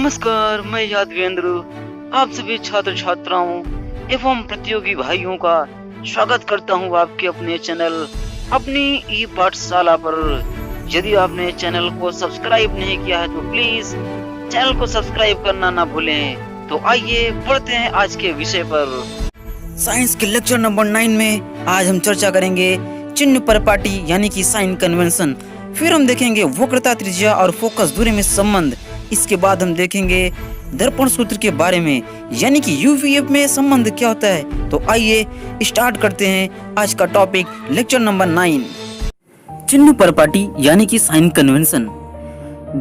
नमस्कार, मैं यादवेंद्र आप सभी छात्र छात्राओं एवं प्रतियोगी भाइयों का स्वागत करता हूं आपके अपने चैनल अपनी ई पाठशाला पर। यदि आपने चैनल को सब्सक्राइब नहीं किया है तो प्लीज चैनल को सब्सक्राइब करना ना भूलें। तो आइए बढ़ते हैं आज के विषय पर। साइंस के लेक्चर नंबर 9 में आज हम चर्चा करेंगे चिन्ह परिपाटी यानी कि साइन कन्वेंशन। फिर हम देखेंगे वक्रता त्रिज्या और फोकस दूरी में संबंध। इसके बाद हम देखेंगे दर्पण सूत्र के बारे में यानी कि यूवीएफ में संबंध क्या होता है। तो आइए स्टार्ट करते हैं आज का टॉपिक लेक्चर नंबर 9, चिन्ह परिपाटी यानी कि साइन कन्वेंशन।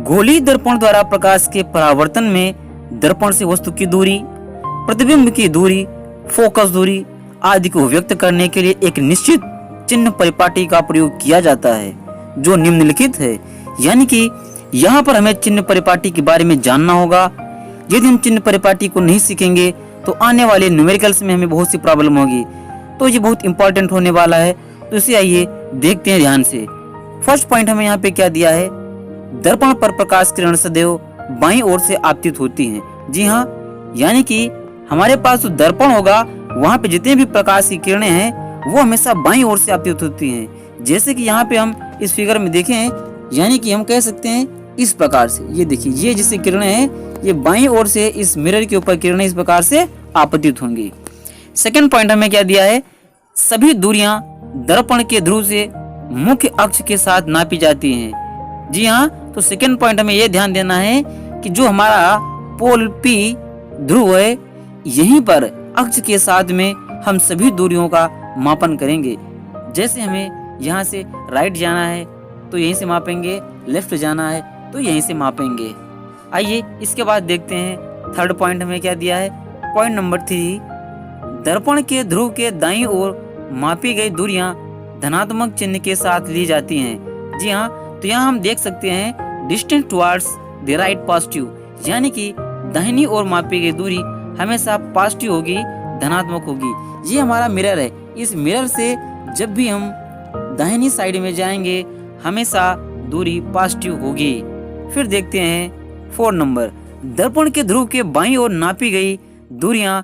गोलीय दर्पण द्वारा प्रकाश के परावर्तन में दर्पण से वस्तु की दूरी, प्रतिबिंब की दूरी, फोकस दूरी आदि को व्यक्त करने के लिए एक निश्चित चिन्ह परिपाटी का प्रयोग किया जाता है जो निम्नलिखित है। यानी कि यहाँ पर हमें चिन्ह परिपाटी के बारे में जानना होगा। यदि हम चिन्ह परिपाटी को नहीं सीखेंगे तो आने वाले न्यूमेरिकल्स में हमें बहुत सी प्रॉब्लम होगी। तो ये बहुत इंपॉर्टेंट होने वाला है, तो इसे आइए देखते हैं ध्यान से। फर्स्ट पॉइंट हमें यहाँ पे क्या दिया है, दर्पण पर प्रकाश किरण सदैव बाईं ओर से आपतित होती हैं। जी हाँ, यानी कि हमारे पास जो दर्पण होगा वहाँ पे जितने भी प्रकाश की किरणें हैं वो हमेशा बाईं ओर से आपतित होती हैं। जैसे कि यहाँ पे हम इस फिगर में देखें, यानी कि हम कह सकते हैं इस प्रकार से, ये देखिए ये जिससे किरणें हैं ये बाईं ओर से इस मिरर के ऊपर किरणें इस प्रकार से आपतित होंगी। सेकंड पॉइंट हमें क्या दिया है, सभी दूरियां दर्पण के ध्रुव से मुख्य अक्ष के साथ नापी जाती हैं। जी हाँ, तो सेकंड पॉइंट हमें यह ध्यान देना है कि जो हमारा पोल P ध्रुव है यहीं पर अक्ष के साथ में हम सभी दूरियों का मापन करेंगे। जैसे हमें यहाँ से राइट जाना है तो यहीं से मापेंगे, लेफ्ट जाना है तो यहीं से मापेंगे। आइए इसके बाद देखते हैं थर्ड पॉइंट हमें क्या दिया है। पॉइंट नंबर 3, दर्पण के ध्रुव के दाईं ओर मापी गई दूरियां धनात्मक चिन्ह के साथ ली जाती हैं। जी हाँ, तो यहाँ हम देख सकते हैं distance towards the right positive, यानी कि दाहिनी ओर मापी गई दूरी हमेशा पॉजिटिव होगी, धनात्मक होगी। ये हमारा मिरर है, इस मिरर से जब भी हम दाहिनी साइड में जाएंगे हमेशा दूरी पॉजिटिव होगी। फिर देखते हैं 4 नंबर, दर्पण के ध्रुव के बाईं ओर नापी गई दूरियां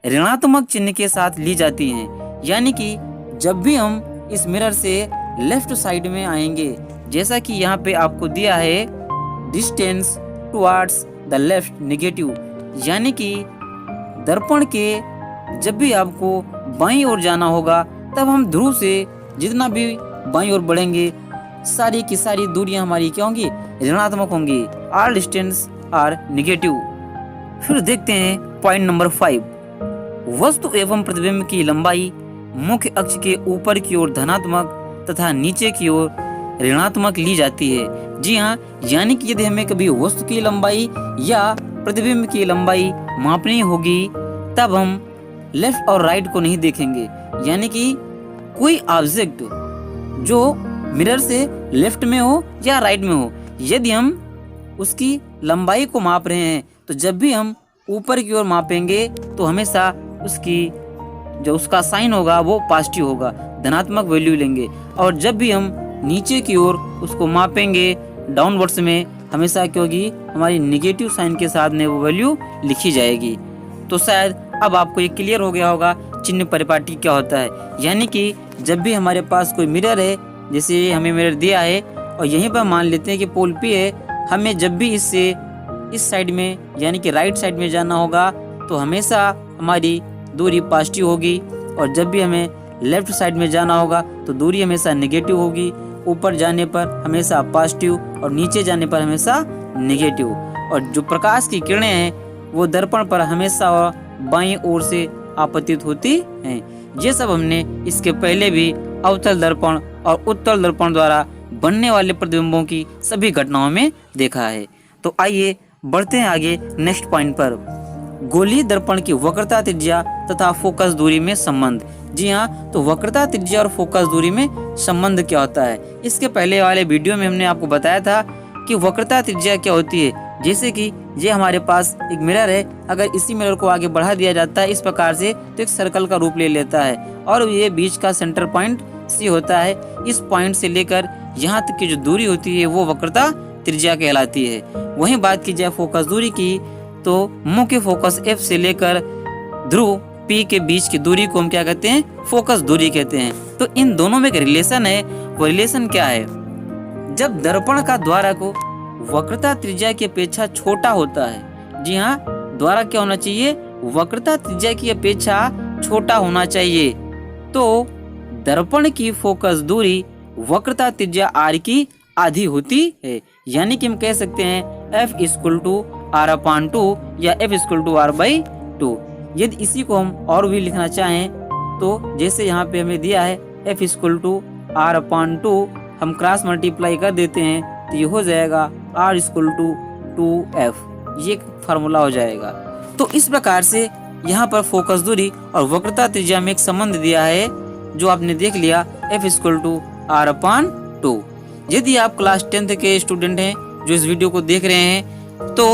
ऋणात्मक चिन्ह के साथ ली जाती हैं। यानी कि जब भी हम इस मिरर से लेफ्ट साइड में आएंगे, जैसा कि यहाँ पे आपको दिया है distance towards the left negative, यानी कि दर्पण के जब भी आपको बाईं ओर जाना होगा तब हम ध्रुव से जितना भी बाईं ओर बढ़ेंगे सारी की सारी दूरियां हमारी क्या होंगी, ऋणात्मक होंगी। All distance are negative. फिर देखते हैं पॉइंट नंबर 5, वस्तु एवं प्रतिबिंब की लंबाई मुख्य अक्ष के ऊपर की ओर धनात्मक तथा नीचे की ओर ऋणात्मक ली जाती है। जी हाँ, यानी कि यदि हमें कभी वस्तु की लंबाई या प्रतिबिंब की लंबाई मापनी होगी तब हम लेफ्ट और राइट को नहीं देखेंगे। यानी कि कोई ऑब्जेक्ट जो मिरर से लेफ्ट में हो या राइट में हो, यदि हम उसकी लंबाई को माप रहे हैं तो जब भी हम ऊपर की ओर मापेंगे तो हमेशा उसकी जो उसका साइन होगा वो पॉजिटिव होगा, धनात्मक वैल्यू लेंगे। और जब भी हम नीचे की ओर उसको मापेंगे डाउनवर्ड्स में, हमेशा क्या होगी, हमारी नेगेटिव साइन के साथ में वो वैल्यू लिखी जाएगी। तो शायद अब आपको ये क्लियर हो गया होगा चिन्ह परिपाटी क्या होता है। यानी कि जब भी हमारे पास कोई मिरर है, जैसे हमें मिरर दिया है और यहीं पर मान लेते हैं कि पोल P है, हमें जब भी इससे इस साइड में यानी कि राइट साइड में जाना होगा तो हमेशा हमारी दूरी पॉजिटिव होगी, और जब भी हमें लेफ्ट साइड में जाना होगा तो दूरी हमेशा नेगेटिव होगी। ऊपर जाने पर हमेशा पॉजिटिव और नीचे जाने पर हमेशा नेगेटिव। और जो प्रकाश की किरणें हैं वो दर्पण पर हमेशा बाईं ओर से आपतित होती हैं। ये सब हमने इसके पहले भी अवतल दर्पण और उत्तल दर्पण द्वारा बनने वाले प्रतिबिंबों की सभी घटनाओं में देखा है। तो आइए बढ़ते हैं आगे नेक्स्ट पॉइंट पर, गोलीय दर्पण की वक्रता त्रिज्या तथा फोकस दूरी में संबंध। जी हाँ, तो वक्रता त्रिज्या और फोकस दूरी में संबंध क्या होता है, इसके पहले वाले वीडियो में हमने आपको बताया था कि वक्रता त्रिज्या क्या होती है। जैसे कि ये हमारे पास एक मिरर है, अगर इसी मिरर को आगे बढ़ा दिया जाता है इस प्रकार से तो एक सर्कल का रूप ले लेता है, और ये बीच का सेंटर पॉइंट C होता है। इस पॉइंट से लेकर यहाँ तक की जो दूरी होती है वो वक्रता त्रिज्या कहलाती है। वहीं बात की जाए फोकस दूरी की तो मुख्य फोकस F से लेकर ध्रुव P के बीच की दूरी को हम क्या कहते हैं, फोकस दूरी कहते हैं। तो इन दोनों में एक रिलेशन है। वो रिलेशन क्या है, जब दर्पण का द्वारक वक्रता त्रिज्या की अपेक्षा छोटा होता है, जी हाँ, द्वारक क्या होना चाहिए, वक्रता त्रिज्या की अपेक्षा छोटा होना चाहिए, तो दर्पण की फोकस दूरी वक्रता त्रिज्या r की आधी होती है। यानी कि हम कह सकते हैं F = R/2 या F = R/2। यदि इसी को हम और भी लिखना चाहें तो जैसे यहाँ पे हमें दिया है F = R/2, हम क्रॉस मल्टीप्लाई कर देते हैं तो ये हो जाएगा R = 2F, ये फार्मूला हो जाएगा। तो इस प्रकार से यहाँ पर फोकस दूरी और वक्रता त्रिज्या में एक संबंध दिया है जो आपने देख लिया, F = R/2। यदि आप क्लास 10th के स्टूडेंट हैं जो इस वीडियो को देख रहे हैं तो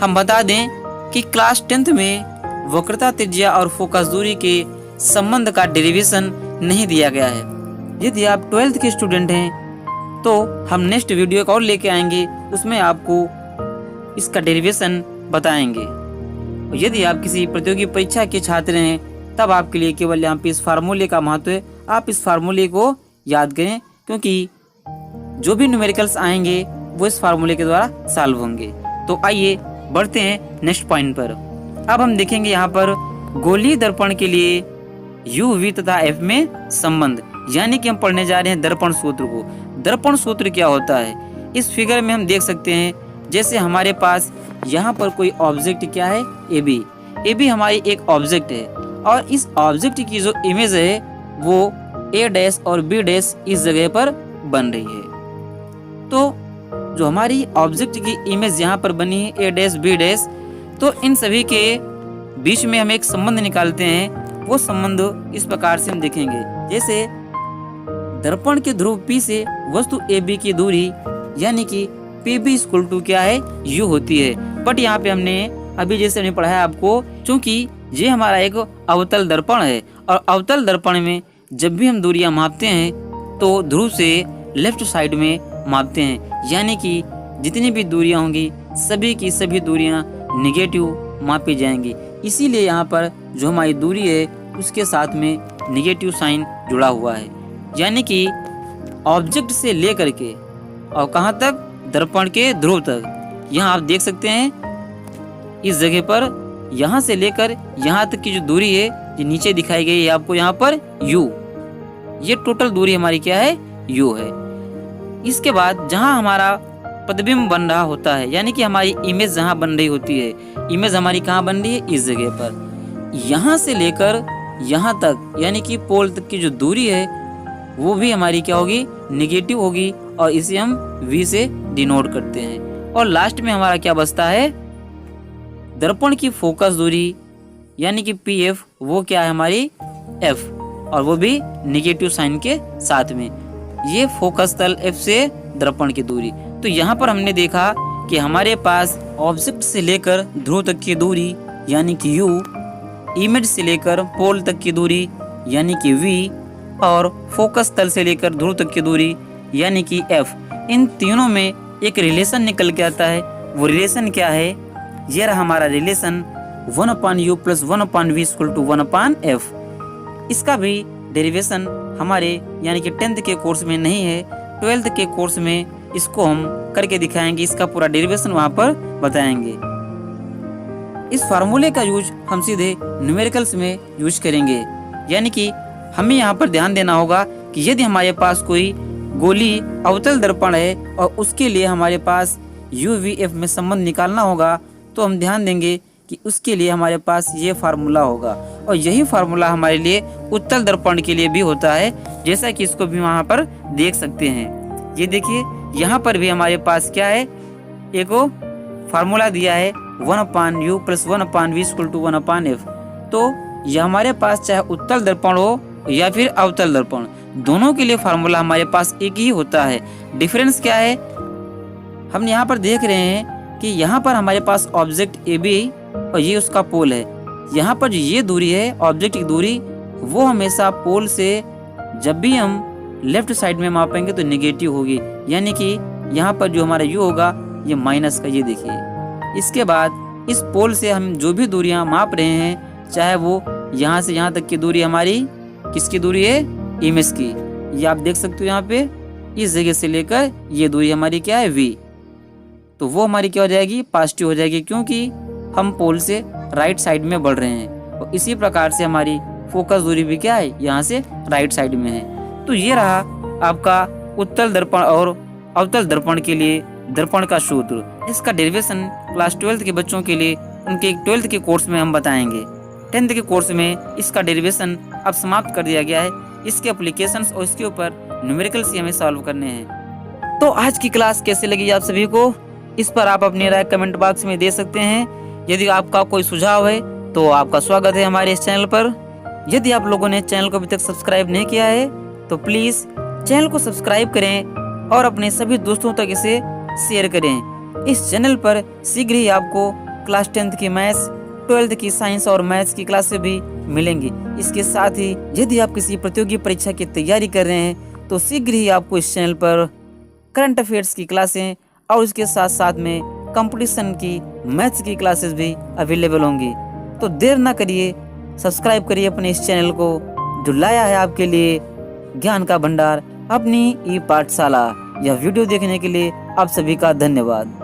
हम बता दें कि क्लास 10th में वक्रता त्रिज्या और फोकस दूरी के संबंध का डेरिवेशन नहीं दिया गया है। यदि आप 12th के स्टूडेंट हैं तो हम नेक्स्ट वीडियो एक और लेके आएंगे, उसमें आपको इसका डेरिवेशन बताएंगे। यदि आप किसी प्रतियोगी परीक्षा के छात्र हैं तब आपके लिए केवल यहाँ पे इस फार्मूले का महत्व है, आप इस फार्मूले को याद करें क्योंकि जो भी न्यूमेरिकल्स आएंगे वो इस फार्मूले के द्वारा सॉल्व होंगे। तो आइए बढ़ते हैं नेक्स्ट पॉइंट पर। अब हम देखेंगे यहाँ पर गोलीय दर्पण के लिए U, V तथा F में संबंध, यानी कि हम पढ़ने जा रहे हैं दर्पण सूत्र को। दर्पण सूत्र क्या होता है, इस फिगर में हम देख सकते हैं जैसे हमारे पास यहाँ पर कोई ऑब्जेक्ट क्या है, AB हमारी एक ऑब्जेक्ट है और इस ऑब्जेक्ट की जो इमेज है वो A' और B' इस जगह पर बन रही है। तो जो हमारी ऑब्जेक्ट की इमेज यहाँ पर बनी है A', B', तो इन सभी के बीच में हम एक संबंध निकालते हैं। वो संबंध इस प्रकार से हम देखेंगे, जैसे दर्पण के ध्रुव P से वस्तु AB की दूरी यानी कि PB = क्या है, U होती है। बट यहाँ पे हमने अभी जैसे हमने पढ़ाया आपको, क्योंकि ये हमारा एक अवतल दर्पण है और अवतल दर्पण में जब भी हम दूरियां मापते हैं तो ध्रुव से लेफ्ट साइड में मापते हैं, यानी कि जितनी भी दूरियां होंगी सभी की सभी दूरियां निगेटिव मापी जाएंगी। इसीलिए यहाँ पर जो हमारी दूरी है उसके साथ में निगेटिव साइन जुड़ा हुआ है, यानी कि ऑब्जेक्ट से लेकर के और कहाँ तक, दर्पण के ध्रुव तक। यहाँ आप देख सकते हैं इस जगह पर यहाँ से लेकर यहाँ तक की जो दूरी है ये नीचे दिखाई गई है आपको यहाँ पर U, ये टोटल दूरी हमारी क्या है, U है। इसके बाद जहाँ हमारा प्रतिबिंब बन रहा होता है, यानी कि हमारी इमेज जहाँ बन रही होती है, इमेज हमारी कहाँ बन रही है, इस जगह पर। यहाँ से लेकर यहाँ तक यानी कि पोल तक की जो दूरी है वो भी हमारी क्या होगी, निगेटिव होगी और इसे हम V से डिनोट करते हैं। और लास्ट में हमारा क्या बचता है, दर्पण की फोकस दूरी यानी कि PF, वो क्या है हमारी F, और वो भी निगेटिव साइन के साथ में। ये फोकस तल F से दर्पण की दूरी। तो यहाँ पर हमने देखा कि हमारे पास ऑब्जेक्ट से लेकर ध्रुव तक की दूरी यानी कि U, इमेज से लेकर पोल तक की दूरी यानी कि V, और फोकस तल से लेकर ध्रुव तक की दूरी यानी कि F, इन तीनों में एक रिलेशन निकल के आता है। वो रिलेशन क्या है, ये रहा हमारा रिलेशन 1/U + 1/V = 1/F। इसका भी डेरिवेशन हमारे यानी कि 10th के कोर्स में नहीं है, 12th के कोर्स में इसको हम करके दिखाएंगे, इसका पूरा डेरिवेशन वहाँ पर बताएंगे। इस फार्मूले का यूज हम सीधे न्यूमेरिकल्स में यूज करेंगे, यानी कि हमें यहाँ पर ध्यान देना होगा कि यदि हमारे पास कोई गोली अवतल दर्पण है और उसके लिए हमारे पास UVF में संबंध निकालना होगा तो हम ध्यान देंगे कि उसके लिए हमारे पास ये फार्मूला होगा, और यही फार्मूला हमारे लिए उत्तल दर्पण के लिए भी होता है, जैसा कि इसको भी वहाँ पर देख सकते हैं। ये देखिए यहाँ पर भी हमारे पास क्या है, एक फार्मूला दिया है 1/U + 1/V = 1/F। तो यह हमारे पास चाहे उत्तल दर्पण हो या फिर अवतल दर्पण, दोनों के लिए फार्मूला हमारे पास एक ही होता है। डिफरेंस क्या है, हम यहाँ पर देख रहे हैं कि यहाँ पर हमारे पास ऑब्जेक्ट AB और ये उसका पोल है। यहाँ पर जो ये दूरी है ऑब्जेक्ट की दूरी, वो हमेशा पोल से जब भी हम लेफ्ट साइड में मापेंगे तो निगेटिव होगी, यानी कि यहाँ पर जो हमारा U होगा ये माइनस का, ये देखिए। इसके बाद इस पोल से हम जो भी दूरियां माप रहे हैं, चाहे वो यहाँ से यहाँ तक की दूरी हमारी किसकी दूरी है, इमेज की, ये आप देख सकते हो यहाँ पे, इस जगह से लेकर ये दूरी हमारी क्या है, v, तो वो हमारी क्या हो जाएगी, पॉजिटिव हो जाएगी, क्योंकि हम पोल से राइट साइड में बढ़ रहे हैं। और इसी प्रकार से हमारी फोकस दूरी भी क्या है, यहाँ से राइट साइड में है। तो ये रहा आपका उत्तल दर्पण और अवतल दर्पण के लिए दर्पण का सूत्र। इसका डेरिवेशन क्लास 12th के बच्चों के लिए उनके 12th के कोर्स में हम बताएंगे। 10th के कोर्स में इसका डेरिवेशन अब समाप्त कर दिया गया है। इसके एप्लीकेशंस और इसके ऊपर न्यूमेरिकल्स ही हमें सॉल्व करने हैं। तो आज की क्लास कैसे लगी आप सभी को, इस पर आप अपनी राय कमेंट बॉक्स में दे सकते हैं। यदि आपका कोई सुझाव है तो आपका स्वागत है हमारे इस चैनल पर। यदि आप लोगों ने चैनल को अभी तक सब्सक्राइब नहीं किया है तो प्लीज चैनल को सब्सक्राइब करें और अपने सभी दोस्तों तक इसे शेयर करें। इस चैनल पर शीघ्र ही आपको क्लास 10th की मैथ्स, 12th की साइंस और मैथ्स की क्लासें भी मिलेंगी। इसके साथ ही यदि आप किसी प्रतियोगी परीक्षा की तैयारी कर रहे हैं तो शीघ्र ही आपको इस चैनल पर करंट अफेयर्स की क्लासें और इसके साथ साथ में कंपटीशन की मैथ्स की क्लासेस भी अवेलेबल होंगी। तो देर ना करिए, सब्सक्राइब करिए अपने इस चैनल को जो लाया है आपके लिए ज्ञान का भंडार, अपनी ई पाठशाला। यह वीडियो देखने के लिए आप सभी का धन्यवाद।